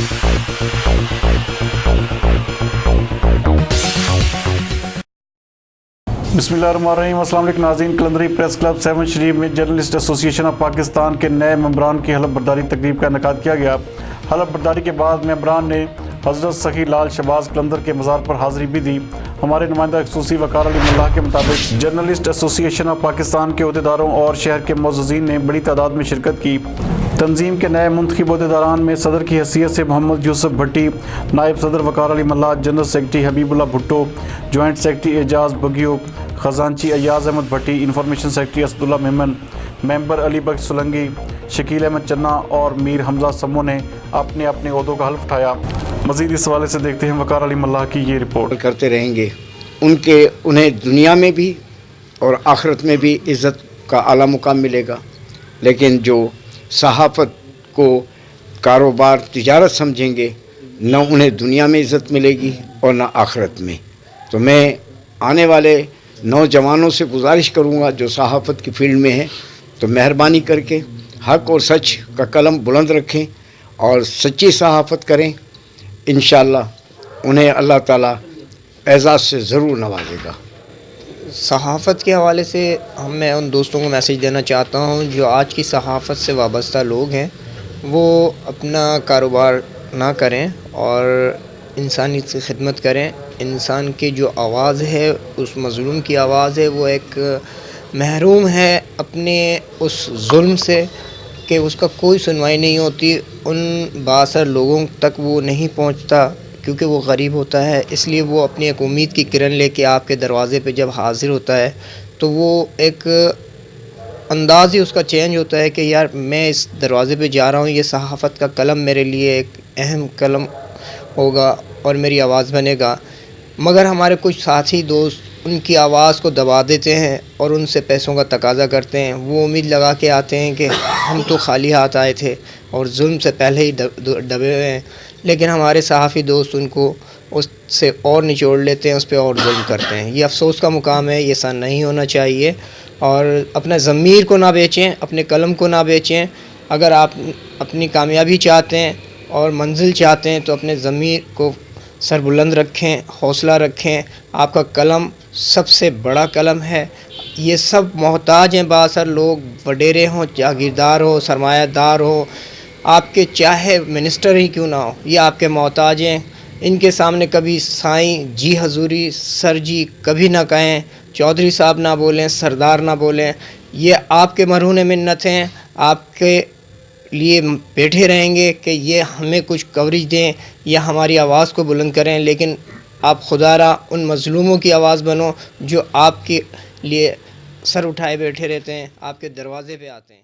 बिस्मिल्लाहिर्रहमानिर्रहीम। अस्सलाम वालेकुम नाज़रीन। कलंदरी प्रेस क्लब 7 शरीफ में जर्नलिस्ट एसोसिएशन ऑफ पाकिस्तान के नए मेंबरान की हलफ बर्दारी तकरीब का इनेकाद किया गया। हलफ बर्दारी के बाद मेंबरान ने हज़रत सखी लाल शहबाज कलंदर के मज़ार पर हाज़री भी दी। हमारे नुमाइंदा खसूसी वकार अली मुल्लाह के मुताबिक जर्नलिस्ट एसोसिएशन ऑफ पाकिस्तान के अहदेदारों और शहर के मुअज़्ज़िज़ीन ने बड़ी तादाद में शिरकत की। तंजीम के नए मुंतखब अहदेदारान में सदर की हैसियत से मोहम्मद यूसुफ भट्टी, नायब सदर Waqar Ali Mullah, general secretary Habibullah Bhutto, joint secretary Ejaz Bagio, खजानची Ayaz Ahmed Bhatti, information secretary Asadullah Memon, member Ali Bakhsh Solangi, Shakeel Ahmed Channa और मीर हमजा समो ने अपने अपने ओहदों का हल्फ उठाया। मज़ीद इस हवाले से देखते हैं वकार अली मुल्लाह की ये रिपोर्ट। करते रहेंगे, उन्हें दुनिया में भी और आखिरत में भी इज़्ज़त का आला मुकाम मिलेगा। लेकिन जो सहाफ़त को कारोबार तिजारत समझेंगे, न उन्हें दुनिया में इज़्ज़त मिलेगी और न आखिरत में। तो मैं आने वाले नौजवानों से गुजारिश करूँगा जो सहाफ़त की फील्ड में हैं, तो मेहरबानी करके हक़ और सच का कलम बुलंद रखें और सच्ची सहाफ़त करें। इंशाअल्लाह उन्हें अल्लाह ताला एज़ाज़ से ज़रूर नवाजेगा। सहाफ़त के हवाले से मैं उन दोस्तों को मैसेज देना चाहता हूँ जो आज की सहाफ़त से वाबस्ता लोग हैं, वो अपना कारोबार ना करें और इंसानियत की खिदमत करें। इंसान की जो आवाज़ है, उस मज़लूम की आवाज़ है, वो एक महरूम है अपने उस जुल्म से कि उसका कोई सुनवाई नहीं होती। उन बासर लोगों तक वो नहीं पहुँचता क्योंकि वो गरीब होता है। इसलिए वो अपनी एक उम्मीद की किरण लेके आपके दरवाज़े पे जब हाज़िर होता है तो वो एक अंदाज़ ही उसका चेंज होता है कि यार मैं इस दरवाज़े पे जा रहा हूँ, ये सहाफ़त का कलम मेरे लिए एक अहम कलम होगा और मेरी आवाज़ बनेगा। मगर हमारे कुछ साथी दोस्त उनकी आवाज़ को दबा देते हैं और उनसे पैसों का तकाज़ा करते हैं। वो उम्मीद लगा के आते हैं कि हम तो खाली हाथ आए थे और जुल्म से पहले ही दबे हुए हैं, लेकिन हमारे सहाफ़ी दोस्त उनको उससे और निचोड़ लेते हैं, उस पर और जुल्म करते हैं। ये अफसोस का मुकाम है, ये ऐसा नहीं होना चाहिए। और अपना ज़मीर को ना बेचें, अपने कलम को ना बेचें। अगर आप अपनी कामयाबी चाहते हैं और मंजिल चाहते हैं तो अपने ज़मीर को सर बुलंद रखें, हौसला रखें। आपका कलम सबसे बड़ा कलम है। ये सब मोहताज हैं, बासर लोग, वडेरे हों, जागीरदार हो, सरमायादार हो, आपके चाहे मिनिस्टर ही क्यों ना हो, ये आपके मोहताज हैं। इनके सामने कभी साईं जी हजूरी, सर जी कभी ना कहें, चौधरी साहब ना बोलें, सरदार ना बोलें। ये आपके मरहून मिन्नत हैं, आपके लिए बैठे रहेंगे कि ये हमें कुछ कवरेज दें या हमारी आवाज़ को बुलंद करें। लेकिन आप खुदारा उन मज़लूमों की आवाज़ बनो जो आपके लिए सर उठाए बैठे रहते हैं, आपके दरवाज़े पे आते हैं।